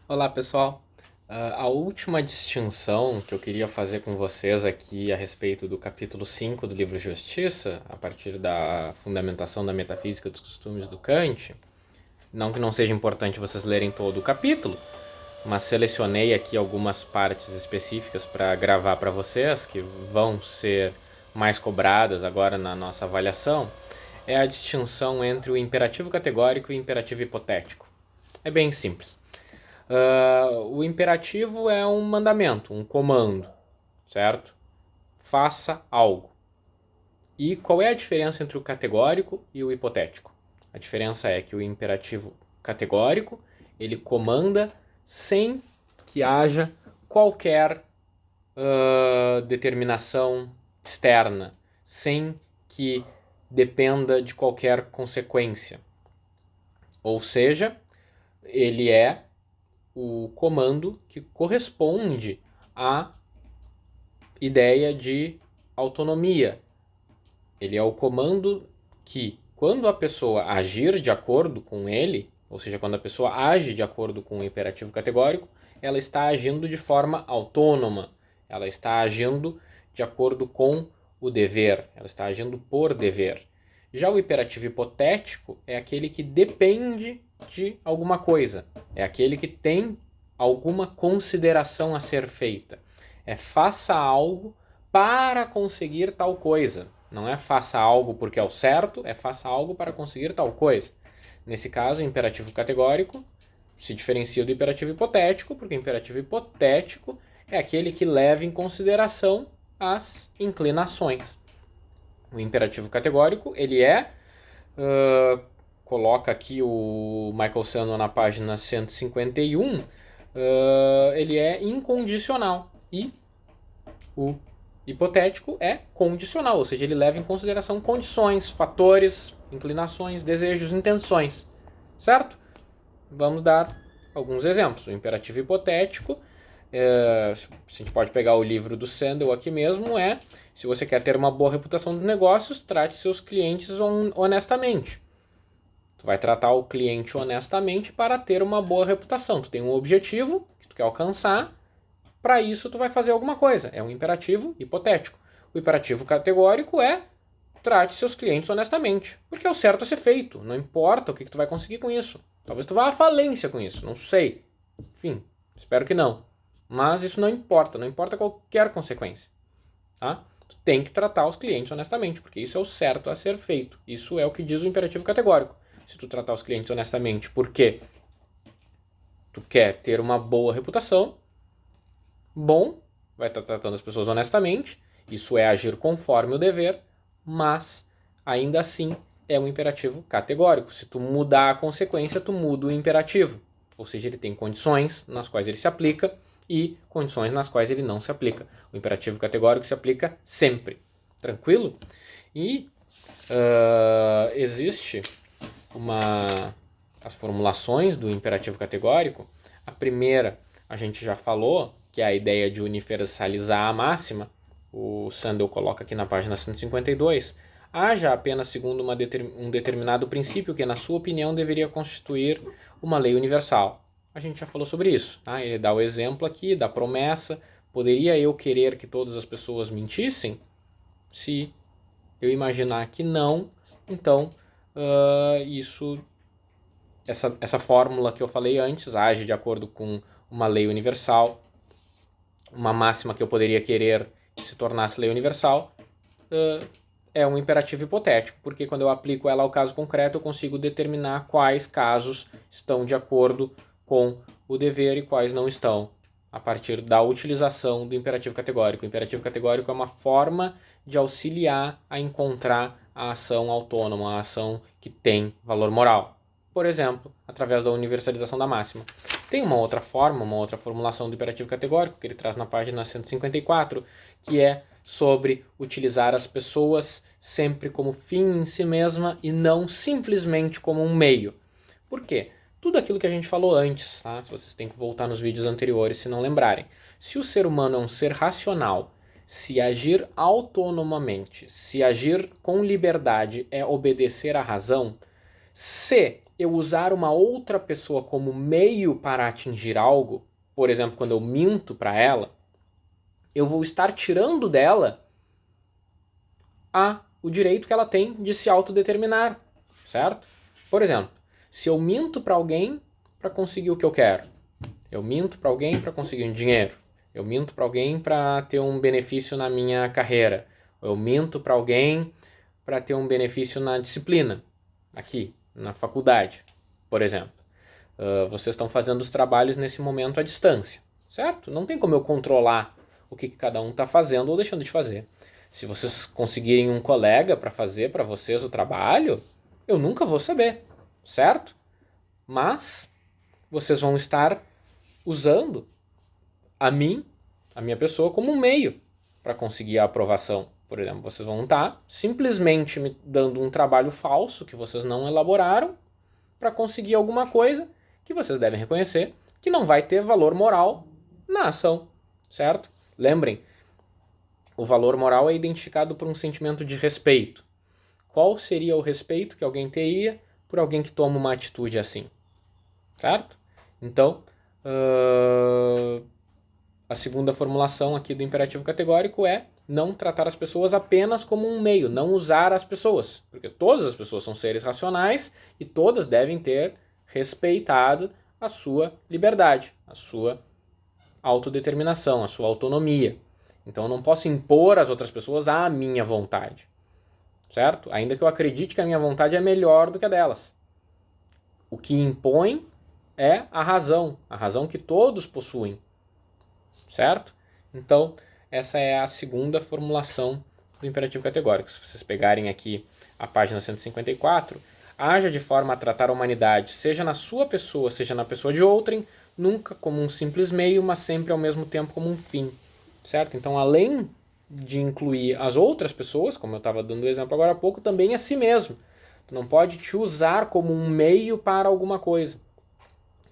Olá, pessoal. A última distinção que eu queria fazer com vocês aqui a respeito do capítulo 5 do livro Justiça, a partir da fundamentação da metafísica dos costumes do Kant, não que não seja importante vocês lerem todo o capítulo, mas selecionei aqui algumas partes específicas para gravar para vocês, que vão ser mais cobradas agora na nossa avaliação, é a distinção entre o imperativo categórico e o imperativo hipotético. É bem simples. O imperativo é um mandamento, um comando, certo? Faça algo. E qual é a diferença entre o categórico e o hipotético? A diferença é que o imperativo categórico, ele comanda sem que haja qualquer determinação externa, sem que dependa de qualquer consequência. Ou seja, ele é o comando que corresponde à ideia de autonomia. Ele é o comando que, quando a pessoa agir de acordo com ele, ou seja, quando a pessoa age de acordo com o imperativo categórico, ela está agindo de forma autônoma, ela está agindo de acordo com o dever, ela está agindo por dever. Já o imperativo hipotético é aquele que depende de alguma coisa, é aquele que tem alguma consideração a ser feita. É faça algo para conseguir tal coisa. Não é faça algo porque é o certo, é faça algo para conseguir tal coisa. Nesse caso, o imperativo categórico se diferencia do imperativo hipotético, porque o imperativo hipotético é aquele que leva em consideração as inclinações. O imperativo categórico, ele coloca aqui o Michael Sandel na página 151, ele é incondicional. E o hipotético é condicional, ou seja, ele leva em consideração condições, fatores, inclinações, desejos, intenções, certo? Vamos dar alguns exemplos. O imperativo hipotético, a gente pode pegar o livro do Sandel aqui mesmo, se você quer ter uma boa reputação dos negócios, trate seus clientes honestamente. Tu vai tratar o cliente honestamente para ter uma boa reputação. Tu tem um objetivo que tu quer alcançar, para isso tu vai fazer alguma coisa. É um imperativo hipotético. O imperativo categórico é trate seus clientes honestamente, porque é o certo a ser feito. Não importa o que tu vai conseguir com isso. Talvez tu vá à falência com isso, não sei. Enfim, espero que não. Mas isso não importa, não importa qualquer consequência. Tá? Tu tem que tratar os clientes honestamente, porque isso é o certo a ser feito. Isso é o que diz o imperativo categórico. Se tu tratar os clientes honestamente porque tu quer ter uma boa reputação, bom, vai estar tratando as pessoas honestamente, isso é agir conforme o dever, mas ainda assim é um imperativo categórico. Se tu mudar a consequência, tu muda o imperativo. Ou seja, ele tem condições nas quais ele se aplica e condições nas quais ele não se aplica. O imperativo categórico se aplica sempre. Tranquilo? E existe as formulações do imperativo categórico. A primeira a gente já falou, que é a ideia de universalizar a máxima. O Sandel coloca aqui na página 152. Haja apenas segundo um determinado princípio que, na sua opinião, deveria constituir uma lei universal. A gente já falou sobre isso. Tá? Ele dá o exemplo aqui da promessa. Poderia eu querer que todas as pessoas mentissem? Se eu imaginar que não, então essa fórmula que eu falei antes age de acordo com uma lei universal, uma máxima que eu poderia querer que se tornasse lei universal, é um imperativo hipotético, porque quando eu aplico ela ao caso concreto, eu consigo determinar quais casos estão de acordo com o dever e quais não estão, a partir da utilização do imperativo categórico. O imperativo categórico é uma forma de auxiliar a encontrar a ação autônoma, a ação que tem valor moral. Por exemplo, através da universalização da máxima. Tem uma outra forma, uma outra formulação do imperativo categórico, que ele traz na página 154, que é sobre utilizar as pessoas sempre como fim em si mesma e não simplesmente como um meio. Por quê? Tudo aquilo que a gente falou antes, tá? Se vocês têm que voltar nos vídeos anteriores se não lembrarem. Se o ser humano é um ser racional, se agir autonomamente, se agir com liberdade é obedecer à razão, se eu usar uma outra pessoa como meio para atingir algo, por exemplo, quando eu minto para ela, eu vou estar tirando dela o direito que ela tem de se autodeterminar, certo? Por exemplo, se eu minto para alguém para conseguir o que eu quero, eu minto para alguém para conseguir um dinheiro, eu minto para alguém para ter um benefício na minha carreira, eu minto para alguém para ter um benefício na disciplina, aqui, na faculdade, por exemplo. Vocês estão fazendo os trabalhos nesse momento à distância, certo? Não tem como eu controlar o que cada um está fazendo ou deixando de fazer. Se vocês conseguirem um colega para fazer para vocês o trabalho, eu nunca vou saber, certo? Mas vocês vão estar usando a minha pessoa, como um meio para conseguir a aprovação. Por exemplo, vocês vão estar simplesmente me dando um trabalho falso que vocês não elaboraram para conseguir alguma coisa que vocês devem reconhecer que não vai ter valor moral na ação, certo? Lembrem, o valor moral é identificado por um sentimento de respeito. Qual seria o respeito que alguém teria por alguém que toma uma atitude assim? Certo? Então, a segunda formulação aqui do imperativo categórico é não tratar as pessoas apenas como um meio, não usar as pessoas, porque todas as pessoas são seres racionais e todas devem ter respeitado a sua liberdade, a sua autodeterminação, a sua autonomia. Então eu não posso impor às outras pessoas a minha vontade, certo? Ainda que eu acredite que a minha vontade é melhor do que a delas. O que impõe é a razão que todos possuem, certo? Então, essa é a segunda formulação do imperativo categórico. Se vocês pegarem aqui a página 154, haja de forma a tratar a humanidade, seja na sua pessoa, seja na pessoa de outrem, nunca como um simples meio, mas sempre ao mesmo tempo como um fim, certo? Então, além de incluir as outras pessoas, como eu estava dando o exemplo agora há pouco, também a si mesmo. Tu não pode te usar como um meio para alguma coisa.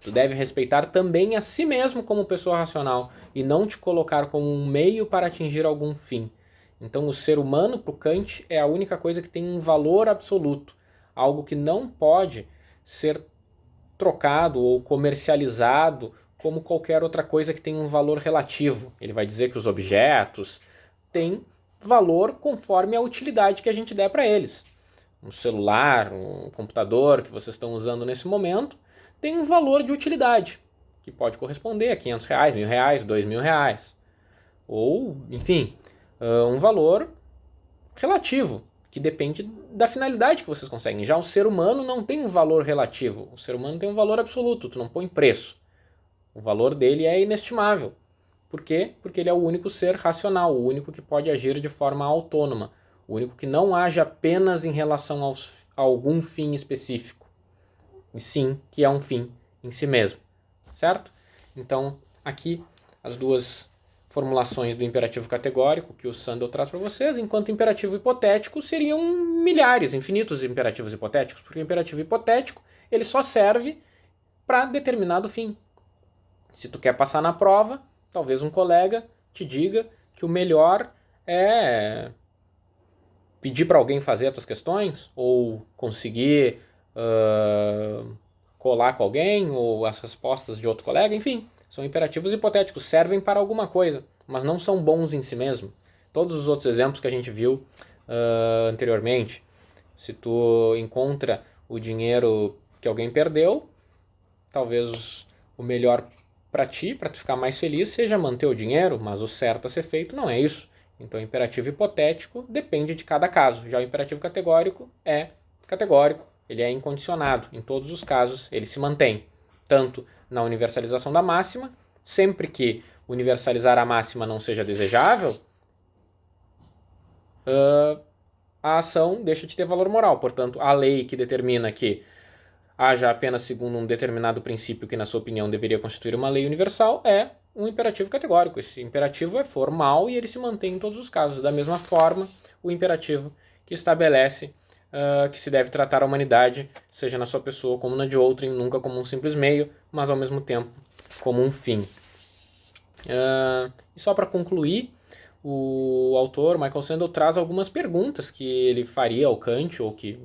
Tu deve respeitar também a si mesmo como pessoa racional e não te colocar como um meio para atingir algum fim. Então, o ser humano, para o Kant, é a única coisa que tem um valor absoluto, algo que não pode ser trocado ou comercializado como qualquer outra coisa que tem um valor relativo. Ele vai dizer que os objetos têm valor conforme a utilidade que a gente der para eles. Um celular, um computador que vocês estão usando nesse momento tem um valor de utilidade, que pode corresponder a R$500, R$1.000, R$2.000. Ou, enfim, um valor relativo, que depende da finalidade que vocês conseguem. Já o ser humano não tem um valor relativo, o ser humano tem um valor absoluto, tu não põe preço. O valor dele é inestimável. Por quê? Porque ele é o único ser racional, o único que pode agir de forma autônoma, o único que não age apenas em relação a algum fim específico, e sim que é um fim em si mesmo, certo? Então, aqui as duas formulações do imperativo categórico que o Sandel traz para vocês, enquanto imperativo hipotético seriam milhares, infinitos imperativos hipotéticos, porque o imperativo hipotético ele só serve para determinado fim. Se tu quer passar na prova, talvez um colega te diga que o melhor é pedir para alguém fazer as tuas questões, ou conseguir colar com alguém, ou as respostas de outro colega, enfim, são imperativos hipotéticos, servem para alguma coisa, mas não são bons em si mesmo. Todos os outros exemplos que a gente viu anteriormente, se tu encontra o dinheiro que alguém perdeu, talvez o melhor para ti, para tu ficar mais feliz, seja manter o dinheiro, mas o certo a ser feito não é isso. Então, o imperativo hipotético depende de cada caso. Já o imperativo categórico é categórico, ele é incondicionado. Em todos os casos, ele se mantém. Tanto na universalização da máxima, sempre que universalizar a máxima não seja desejável, a ação deixa de ter valor moral. Portanto, a lei que determina que haja apenas segundo um determinado princípio que, na sua opinião, deveria constituir uma lei universal é um imperativo categórico. Esse imperativo é formal e ele se mantém em todos os casos. Da mesma forma, o imperativo que estabelece que se deve tratar a humanidade, seja na sua pessoa como na de outrem, nunca como um simples meio, mas ao mesmo tempo como um fim. E só para concluir, o autor, Michael Sandel, traz algumas perguntas que ele faria ao Kant, ou que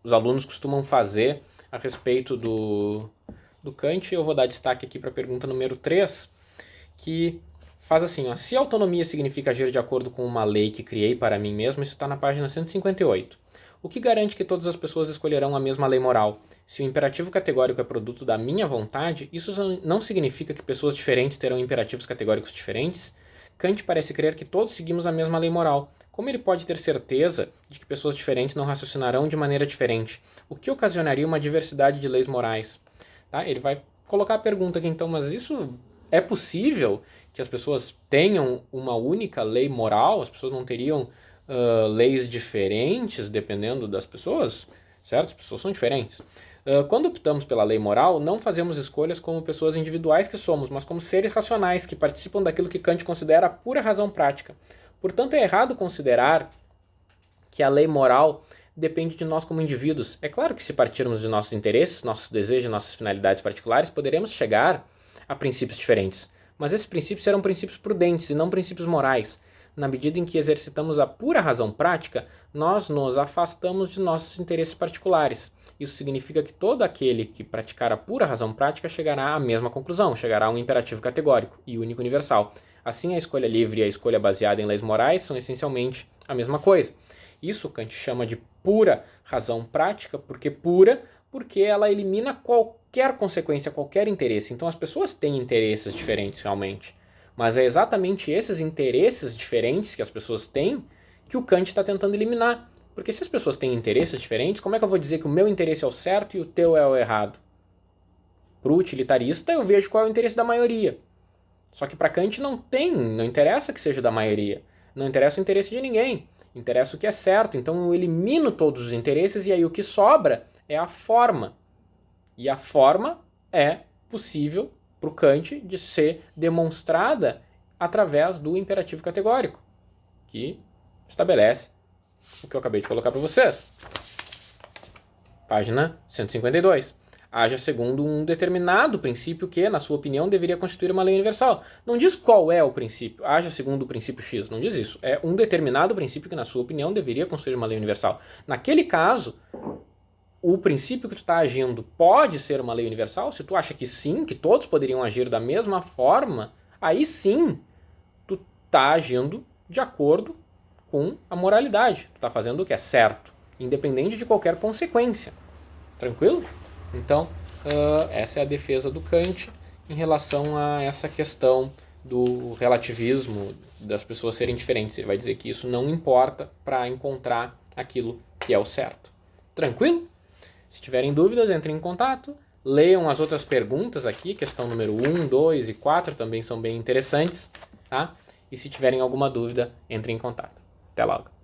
os alunos costumam fazer a respeito do Kant. Eu vou dar destaque aqui para a pergunta número 3, que faz assim, ó, se autonomia significa agir de acordo com uma lei que criei para mim mesmo, isso está na página 158. O que garante que todas as pessoas escolherão a mesma lei moral? Se o imperativo categórico é produto da minha vontade, isso não significa que pessoas diferentes terão imperativos categóricos diferentes? Kant parece crer que todos seguimos a mesma lei moral. Como ele pode ter certeza de que pessoas diferentes não raciocinarão de maneira diferente? O que ocasionaria uma diversidade de leis morais? Tá? Ele vai colocar a pergunta aqui então, mas isso é possível que as pessoas tenham uma única lei moral? As pessoas não teriam leis diferentes dependendo das pessoas? Certo? As pessoas são diferentes. Quando optamos pela lei moral, não fazemos escolhas como pessoas individuais que somos, mas como seres racionais que participam daquilo que Kant considera a pura razão prática. Portanto, é errado considerar que a lei moral depende de nós como indivíduos. É claro que se partirmos de nossos interesses, nossos desejos, nossas finalidades particulares, poderemos chegar a princípios diferentes. Mas esses princípios serão princípios prudentes e não princípios morais. Na medida em que exercitamos a pura razão prática, nós nos afastamos de nossos interesses particulares. Isso significa que todo aquele que praticar a pura razão prática chegará à mesma conclusão, chegará a um imperativo categórico e único universal. Assim, a escolha livre e a escolha baseada em leis morais são essencialmente a mesma coisa. Isso Kant chama de pura razão prática, porque ela elimina qualquer consequência, qualquer interesse. Então as pessoas têm interesses diferentes realmente, mas é exatamente esses interesses diferentes que as pessoas têm que o Kant está tentando eliminar. Porque se as pessoas têm interesses diferentes, como é que eu vou dizer que o meu interesse é o certo e o teu é o errado? Para o utilitarista eu vejo qual é o interesse da maioria. Só que para Kant não interessa que seja da maioria. Não interessa o interesse de ninguém. Interessa o que é certo. Então eu elimino todos os interesses e aí o que sobra é a forma. E a forma é possível para o Kant de ser demonstrada através do imperativo categórico, que estabelece o que eu acabei de colocar para vocês. Página 152. Haja segundo um determinado princípio que, na sua opinião, deveria constituir uma lei universal. Não diz qual é o princípio. Haja segundo o princípio X. Não diz isso. É um determinado princípio que, na sua opinião, deveria constituir uma lei universal. Naquele caso, o princípio que tu está agindo pode ser uma lei universal? Se tu acha que sim, que todos poderiam agir da mesma forma, aí sim, tu está agindo de acordo com a moralidade. Tu está fazendo o que é certo, independente de qualquer consequência. Tranquilo? Então, essa é a defesa do Kant em relação a essa questão do relativismo, das pessoas serem diferentes. Ele vai dizer que isso não importa para encontrar aquilo que é o certo. Tranquilo? Se tiverem dúvidas, entrem em contato. Leiam as outras perguntas aqui, questão número 1, 2 e 4 também são bem interessantes, tá? E se tiverem alguma dúvida, entrem em contato. Até logo!